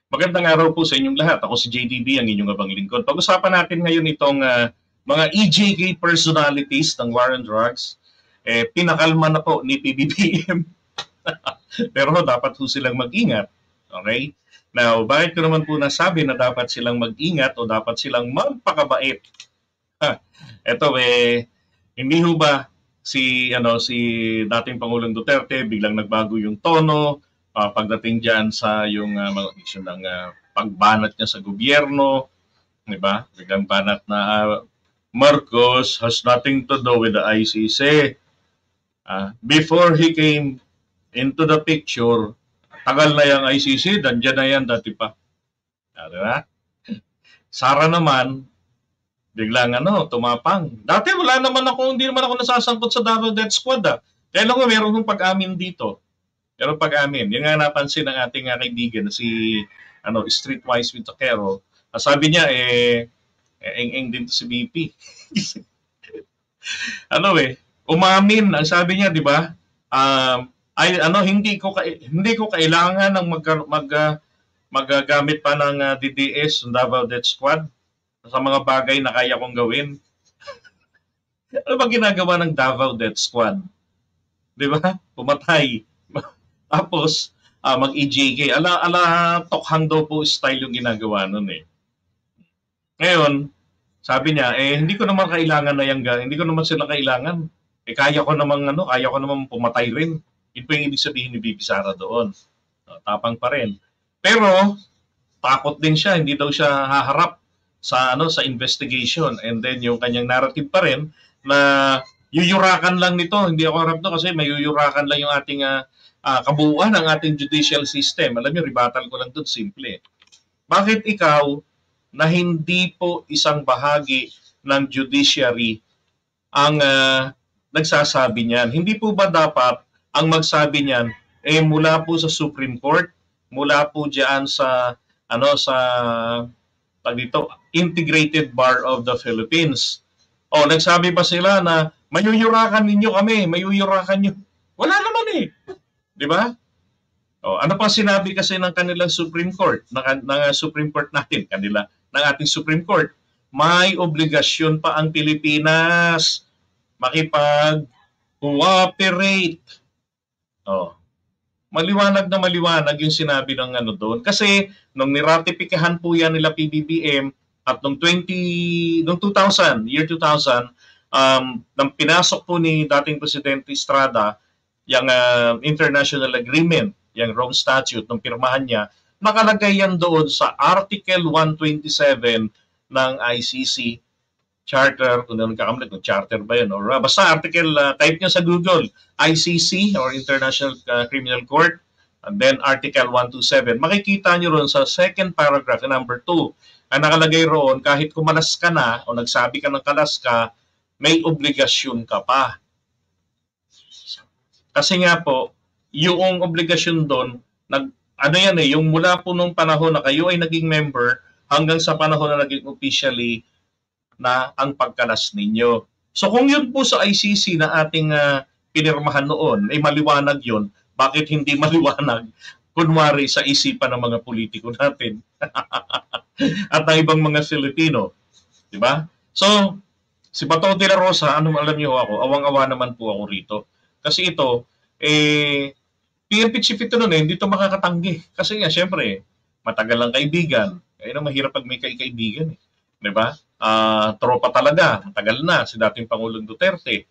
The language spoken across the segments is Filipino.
Magandang araw po sa inyong lahat. Ako si JDB, ang inyong abang lingkod. Pag-usapan natin ngayon itong mga EJK personalities ng War on Drugs. Pinakalma na po ni PBBM. Pero dapat po silang mag-ingat. Okay? Now, bakit ko naman po nasabi na dapat silang mag-ingat o dapat silang magpakabait? Ito hindi ho ba si dating Pangulong Duterte biglang nagbago yung tono pagdating diyan sa yung mga issue ng pagbanat niya sa gobyerno, di ba? Biglang banat na Marcos has nothing to do with the ICC. Before he came into the picture, tagal na yung ICC, nandiyan na yan dati pa. Di ba? Sara naman, biglang tumapang. Dati hindi naman ako nasasangkot sa Davao Death Squad Kaya lang meron kong pag-amin dito. Meron pag-amin. Yung nga napansin ng ating kaibigan si Streetwise with Takero. Sabi niya eng din to si BP. Umamin, ang sabi niya, di ba? Hindi ko kailangan ng magagamit pa ng DDS, Davao Death Squad sa mga bagay na kaya kong gawin. Ano ba ginagawa ng Davao Death Squad? Di ba? Pumatay. Tapos, mag-EJK. Ala tokhang daw po style yung ginagawa nun eh. Ngayon, sabi niya, hindi ko naman kailangan na hindi ko naman sila kailangan. Kaya ko namang pumatay rin. Yun po yung ibig sabihin ni Bibi Sara doon. Tapang pa rin. Pero, takot din siya. Hindi daw siya haharap sa investigation, and then yung kanyang narrative pa rin na yuyurakan lang nito, hindi ako harap to kasi mayuyurakan lang yung ating kabuuan ng ating judicial system. Alam niyo, rebuttal ko lang doon, simple. Bakit ikaw na hindi po isang bahagi ng judiciary ang nagsasabi niyan? Hindi po ba dapat ang magsabi niyan mula po sa Supreme Court, mula po diyan sa dito, Integrated Bar of the Philippines? Nagsabi pa sila na mayuyurakan ninyo kami, mayuyurakan nyo. Wala naman eh. Di ba? Ano pa sinabi kasi ng kanilang Supreme Court, ng Supreme Court natin, ng ating Supreme Court? May obligasyon pa ang Pilipinas makipag-cooperate. Maliwanag na maliwanag yung sinabi ng doon. Kasi nung niratipikahan po yan nila PBBM at nung 2000, year 2000, nang pinasok po ni dating Presidente Estrada yung international agreement, yung Rome Statute, nung pirmahan niya, nakalagay yan doon sa Article 127 ng ICC Charter, kung ano kakamali, kung charter ba yun, or basta article, type nyo sa Google, ICC or International Criminal Court, and then Article 127. Makikita nyo ron sa second paragraph, number 2, ang nakalagay roon, kahit kumalas ka na o nagsabi ka ng kalas ka, may obligasyon ka pa. Kasi nga po, yung obligasyon doon, yung mula po nung panahon na kayo ay naging member, hanggang sa panahon na naging officially na ang pagkalas ninyo. So kung yun po sa ICC na ating pinirmahan noon, maliwanag yun, bakit hindi maliwanag kunwari sa isipan ng mga politiko natin at ng ibang mga Filipino? Diba? So, si Bato de la Rosa, alam niyo ako, awang-awa naman po ako rito. Kasi ito, PNP chief ito noon hindi ito makakatanggi. Kasi nga, syempre, matagal lang kaibigan. Mahirap pag may kaibigan. Diba? Tropa talaga, tagal na si dating Pangulong Duterte.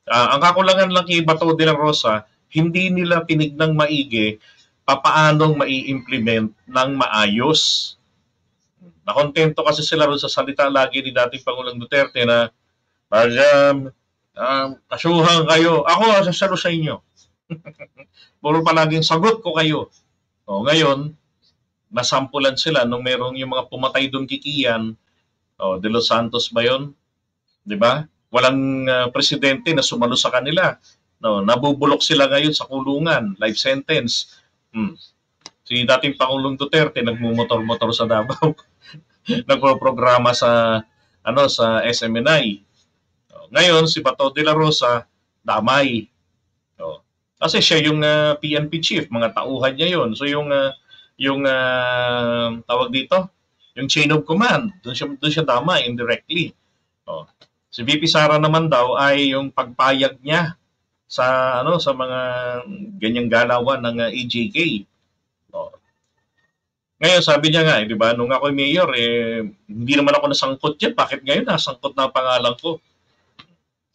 Ang kakulangan lang kay Bato de la Rosa, hindi nila tinignang maigi papaanong mai-implement ng maayos. Nakontento kasi sila ron sa salita lagi ni dating Pangulong Duterte na kasuhan kayo, ako sasalo sa inyo. Puro palaging sagot ko kayo. Ngayon, nasampulan sila nung merong yung mga pumatay doon kikiyan, De Los Santos ba yun? Di ba? Walang presidente na sumalo sa kanila. Nabubulok sila ngayon sa kulungan, life sentence. Si dating Pangulong Duterte nagmumotor-motor sa Davao. Nagpo-programa sa SMNI. Ngayon si Bato de la Rosa damay. Kasi siya yung PNP chief, mga tauhan niya yon. So yung yung tawag dito, yung chain of command. Doon siya dama indirectly. Oh. Si VP Sara naman daw ay yung pagpayag niya sa sa mga ganyang galawan ng EJK. Oh. Ngayon sabi niya nga, di ba, nung ako mayor, hindi naman ako nasangkot yan. Bakit ngayon nasangkot na ang pangalan ko?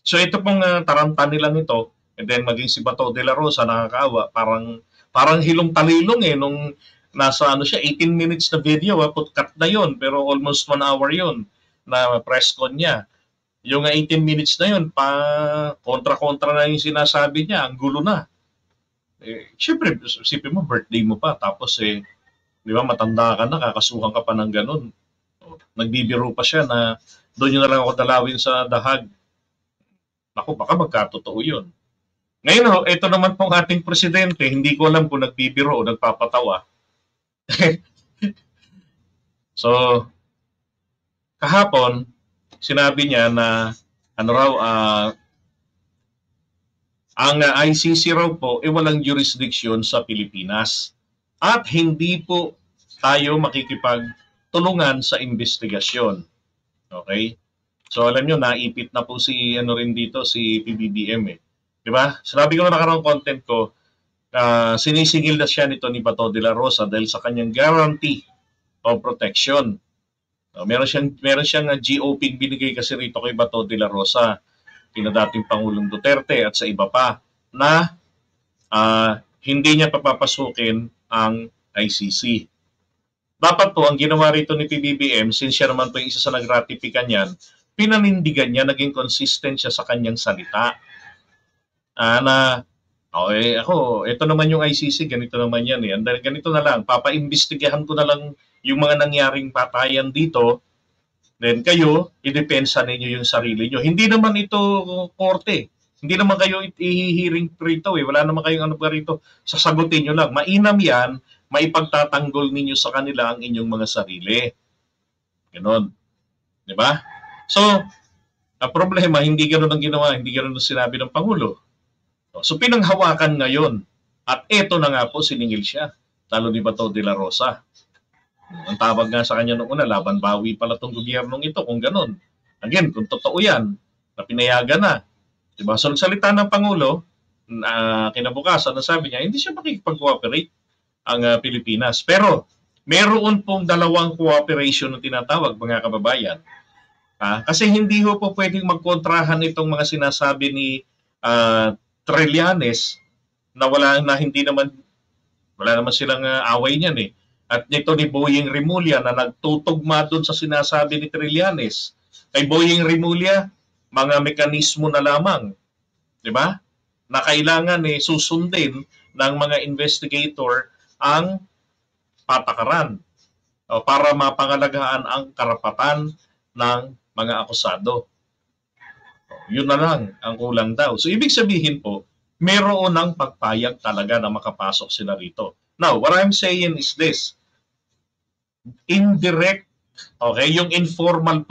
So ito pong taranta nila nito, and then maging si Bato de la Rosa, nakakaawa, parang hilong talilong nung nasa 18 minutes na video, cut na yon, pero almost 1 hour yon na press con niya. Yung 18 minutes na yun, kontra-kontra na yung sinasabi niya, ang gulo na. Siyempre, isipin mo, birthday mo pa, tapos di ba, matanda ka na, kakasuhan ka pa ng ganun. Nagbibiro pa siya na doon yun na lang ako dalawin sa dahag. Ako, baka magkatotoo yun. Ngayon, ito naman pong ating presidente, hindi ko alam kung nagbibiro o nagpapatawa. So, kahapon, sinabi niya na ang ICC raw po walang jurisdiction sa Pilipinas at hindi po tayo makikipagtulungan sa investigasyon. Okay? So alam nyo, naipit na po si rin dito, si PBBM Di ba? Sinabi ko na nakaraang content ko, sinisingil na siya nito ni Bato de la Rosa dahil sa kanyang guarantee of protection. Meron siyang GOP binigay kasi rito kay Bato de la Rosa, kina dating Pangulong Duterte at sa iba pa, na hindi niya papapasukin ang ICC. Dapat po, ang ginawa rito ni PBBM, since siya naman po yung isa sa nagratifikan yan, pinanindigan niya, naging consistent siya sa kanyang salita. Ito naman yung ICC, ganito naman yan And then, ganito na lang, papaimbestigahan ko na lang yung mga nangyaring patayan dito, then kayo, idepensa ninyo yung sarili nyo. Hindi naman ito korte. Hindi naman kayo i-hearing rito Wala naman kayong rito. Sasagutin nyo lang. Mainam yan, maipagtatanggol ninyo sa kanila ang inyong mga sarili. Ganon. Di ba? So, ang problema, hindi ganon ang ginawa, hindi ganon ang sinabi ng Pangulo. So, pinanghawakan ngayon. At eto na nga po, siningil siya. Talo ni Bato de la Rosa. Ang tawag nga sa kanya noong una, laban bawi pala itong gobyernong ito, kung ganon. Again, kung totoo yan, na pinayagan na. Diba? So, nagsalita ng Pangulo, kinabukasan, sabi niya, hindi siya makikipag-cooperate ang Pilipinas. Pero, meron pong dalawang cooperation na tinatawag, mga kababayan. Kasi hindi ho po pwedeng magkontrahan itong mga sinasabi ni Trillanes na wala naman silang away niyan At nito ni Boying Rimulya na nagtutugma doon sa sinasabi ni Trillanes. Kay Boying Rimulya, mga mekanismo na lamang, di ba? Na kailangan susundin ng mga investigator ang patakaran para mapangalagaan ang karapatan ng mga akusado. Yun na lang ang kulang daw. So ibig sabihin po, meron ng pagpayag talaga na makapasok sila rito. Now, what I'm saying is this. Indirect, yung informal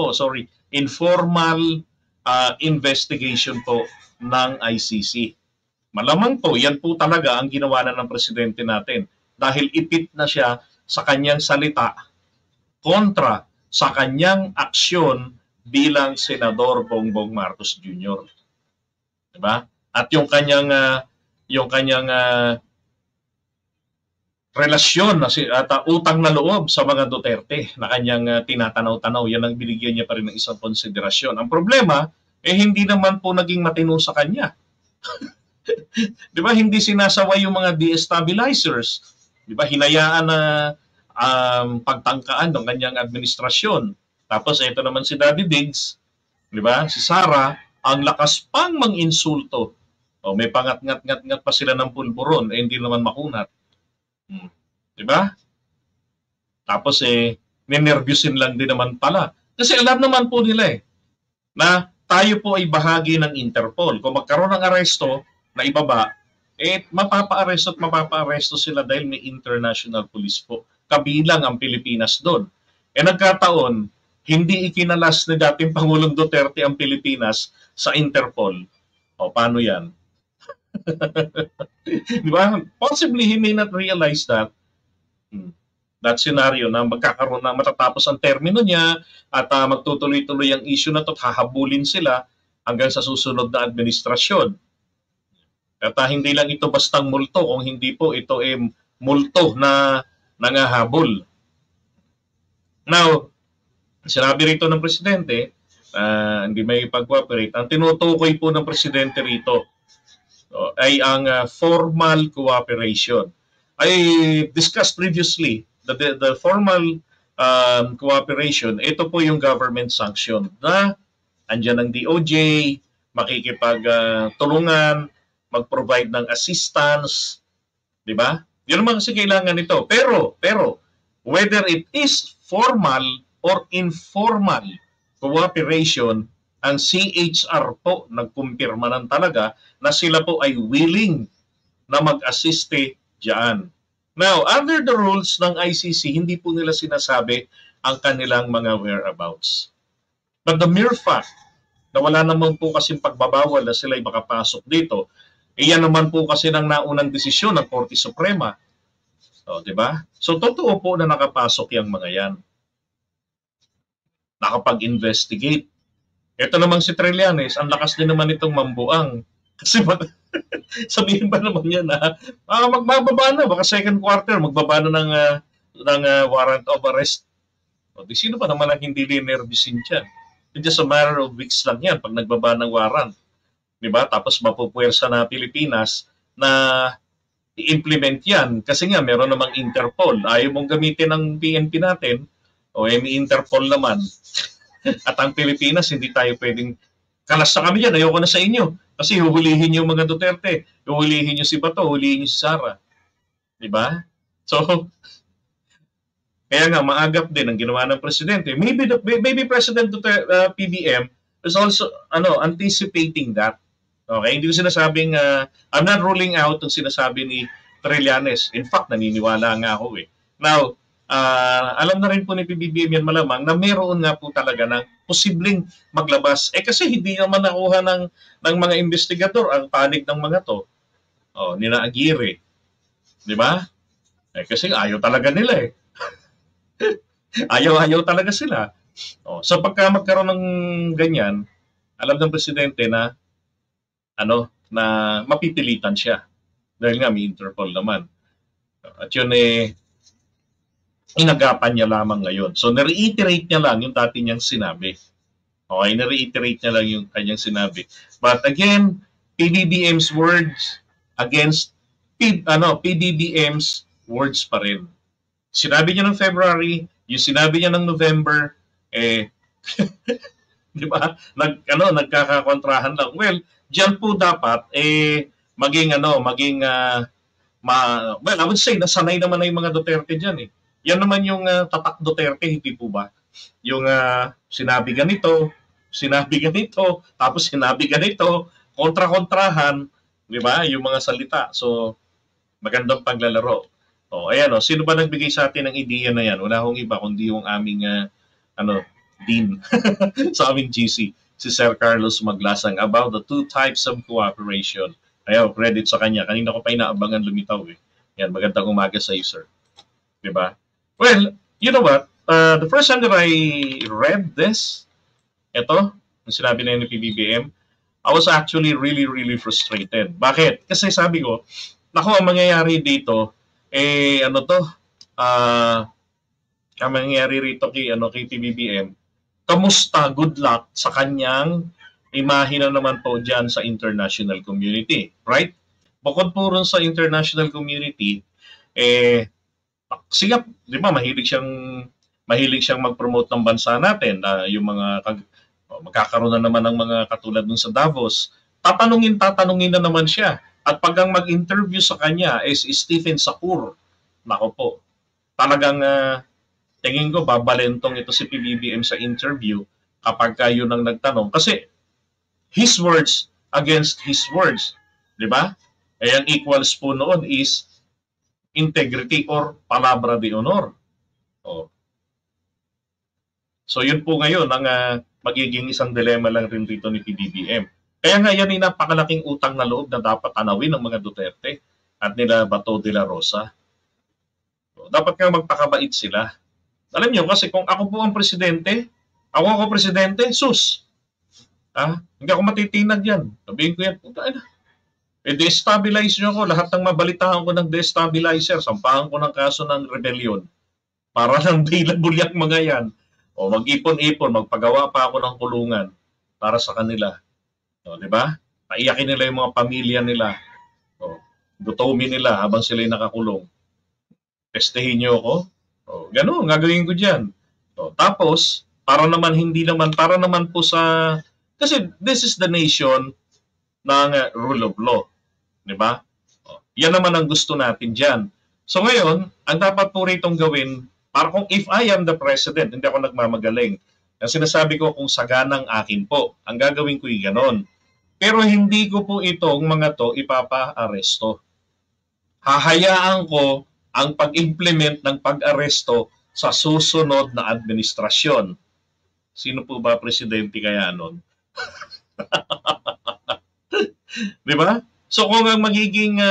investigation po ng ICC. Malamang po, yan po talaga ang ginawa na ng presidente natin dahil ipit na siya sa kanyang salita kontra sa kanyang aksyon bilang Senador Bongbong Marcos Jr. Diba? At yung kanyang relasyon at utang na loob sa mga Duterte na kanyang tinatanaw-tanaw, yan ang binigyan niya pa rin ng isang konsiderasyon. Ang problema, hindi naman po naging matino sa kanya. Di ba? Hindi sinasaway yung mga destabilizers. Di ba? Hinayaan na pagtangkaan ng kanyang administrasyon. Tapos ito naman si Daddy Diggs, di ba? Si Sara, ang lakas pang mang-insulto. May pangat-ngat-ngat pa sila ng pulburon, hindi naman makunat. Di ba? Tapos ninervyusin lang din naman pala. Kasi alam naman po nila na tayo po ay bahagi ng Interpol. Kung magkaroon ng aresto na ibaba, mapapa-aresto at mapapa-aresto sila dahil may international police po. Kabilang ang Pilipinas doon. Nagkataon, hindi ikinalas ni dating Pangulong Duterte ang Pilipinas sa Interpol. Paano yan? Di ba? Possibly he may not realize that. that scenario na magkakaroon na matatapos ang termino niya at magtutuloy-tuloy ang issue na to at hahabulin sila hanggang sa susunod na administrasyon. At hindi lang ito bastang multo, kung hindi po ito ay multo na nangahabol. Now, sinabi rito ng Presidente, hindi may pag-cooperate. Ang tinutukoy po ng Presidente rito ay ang formal cooperation. I discussed previously the formal cooperation, ito po yung government sanction na andyan ang DOJ, makikipagtulungan, mag-provide ng assistance, di ba? Yun naman kasi kailangan nito. Pero, whether it is formal or informal cooperation, ang CHR po nagkumpirma ng talaga na sila po ay willing na mag-assiste diyan. Now, under the rules ng ICC, hindi po nila sinasabi ang kanilang mga whereabouts. But the mere fact na wala naman po kasing pagbabawal na sila ay makapasok dito, iyan naman po kasi ng naunang desisyon ng Korte Suprema. O, di ba? So, totoo po na nakapasok yung mga yan. Nakapag-investigate. Ito namang si Trillanes, ang lakas din naman itong mambuang. Kasi sabihin ba naman niya na magbababa na, baka second quarter, magbaba na ng warrant of arrest. O, di sino pa naman ang hindi linervisin dyan? It's just a matter of weeks lang yan pag nagbaba ng warrant. Diba? Tapos mapupuwersa na Pilipinas na i-implement yan. Kasi nga, meron namang Interpol. Ayaw mong gamitin ng PNP natin, o may Interpol naman. At ang Pilipinas, hindi tayo pwedeng, kalas na kami yan, ayoko na sa inyo. Kasi huhulihin yung mga Duterte, huhulihin yung si Bato, huhulihin yung si Sara. Diba? So, kaya nga, maagap din ang ginawa ng Presidente. Maybe President Duterte, PBM is also anticipating that. Okay, hindi ko sinasabing, I'm not ruling out ang sinasabi ni Trillanes. In fact, naniniwala nga ako eh. Now, alam na rin po ni PBBM yan malamang na meron nga po talaga ng posibleng maglabas. Kasi hindi naman nakuha ng mga investigador ang panig ng mga to. Nina Aguirre. Di ba? Kasi ayaw talaga nila eh. Ayaw talaga sila. So pagka magkaroon ng ganyan, alam ng Presidente na na mapipilitan siya. Dahil nga may Interpol naman. At yun inagapan niya lamang ngayon. So na-reiterate niya lang yung dati niyang sinabi. Okay, na-reiterate niya lang yung kanyang sinabi. But again, PBBM's words against PBBM's words pa rin. Sinabi niya ng February, yung sinabi niya ng November, di ba? Nagkakakontrahan lang. Well, diyan po dapat maging I would say nasanay naman na yung mga Duterte diyan eh. Yan naman yung tatak Duterte, hindi po ba? Yung sinabi ganito, tapos sinabi ganito, kontra-kontrahan, di ba? Yung mga salita. So, magandang paglalaro. Ayan sino ba nagbigay sa atin ng ideya na yan? Wala hong iba kundi yung aming dean sa aming GC, si Sir Carlos Maglasang, about the two types of cooperation. Ayaw, credit sa kanya. Kanina ko pa inaabangan lumitaw eh. Yan, magandang umaga sa iyo, sir. Diba? Well, you know what? The first time that I read this, ito, yung sinabi na ni PBBM, I was actually really, really frustrated. Bakit? Kasi sabi ko, naku, ang mangyayari dito, ang mangyayari rito kay PBBM, kamusta, good luck sa kanyang imahe na naman po dyan sa international community. Right? Bukod po rin sa international community, sigap, di ba, mahilig siyang mag-promote ng bansa natin. Yung mga magkakaroon na naman ng mga katulad dun sa Davos. Tatanungin na naman siya. At pag ang mag-interview sa kanya is Stephen Sakur, nako po, talagang tingin ko babalentong ito si PBBM sa interview kapag yun ang nagtanong. Kasi his words against his words. Di ba? Ang equals po noon is integrity or palabra de honor. So yun po ngayon ang magiging isang dilema lang rin dito ni PBBM. Kaya nga yan ay napakalaking utang na loob na dapat tanawin ng mga Duterte at nila Bato de la Rosa. Dapat nga magpakabait sila. Alam niyo, kasi kung ako po ang presidente, ako presidente, sus. Hindi ako matitinag yan. Sabihin ko yan, puta na. De-stabilize nyo ako. Lahat ng mabalitaan ko ng destabilizer. Sampahan ko ng kaso ng rebellion. Para lang available yung mga yan. O mag-ipon-ipon, magpagawa pa ako ng kulungan para sa kanila. O, di ba? Paiyakin nila yung mga pamilya nila. O, gutomin nila habang sila'y nakakulong. Testehin nyo ako. O, gano'n, gagawin ko dyan. O, tapos, para naman po sa, kasi this is the nation ng rule of law. Di ba? O, yan naman ang gusto natin dyan. So ngayon, ang dapat po ritong gawin, para kung if I am the president, hindi ako nagmamagaling. Ang sinasabi ko kung saganang akin po, ang gagawin ko yung ganon. Pero hindi ko po itong mga to ipapa-aresto. Hahayaan ko ang pag-implement ng pag-aresto sa susunod na administrasyon. Sino po ba presidente kaya nun? Di ba? So kung ang magiging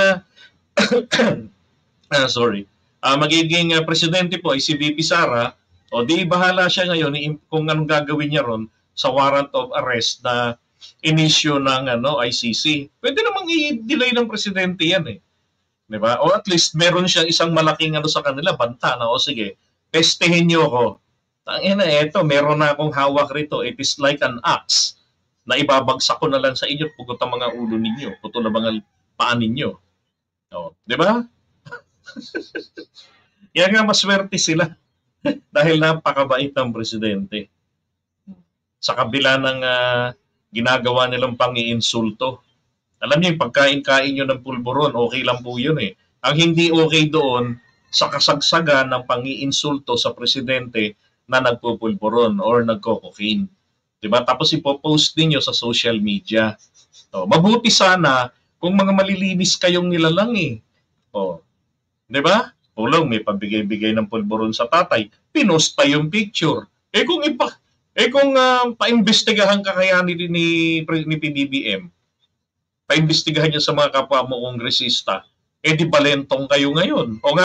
magiging presidente po ay si VP Sara, o di bahala siya ngayon kung anong gagawin niya ron sa warrant of arrest na in-issue ng ICC. Pwede namang i-delay ng presidente yan eh. 'Di ba? O at least meron siyang isang malaking sa kanila, banta na, o sige, testehin niyo ako. Tangina, eto, meron na akong hawak rito. It is like an axe na ibabagsak ko na lang sa inyo, pugot ang mga ulo ninyo, putol na mga paan ninyo. O, 'di ba? Kaya nga maswerte sila dahil napakabait ng presidente. Sa kabila ng ginagawa nilang pang-iinsulto. Alam niyo, yung pagkain-kain nyo ng pulburon, okay lang po yun eh. Ang hindi okay doon, sa kasagsagan ng pang-iinsulto sa presidente na nagpupulburon or nagko-cocaine. Diba? Tapos ipopost ninyo sa social media. Mabuti sana kung mga malilinis kayong nilalang eh. Diba? Tulong, may pabigay-bigay ng pulburon sa tatay. Pinost pa yung picture. Kung paimbestigahan ka kaya ni PBBM, paimbestigahan niya sa mga kapwa mo kongresista, di balentong kayo ngayon. O nga,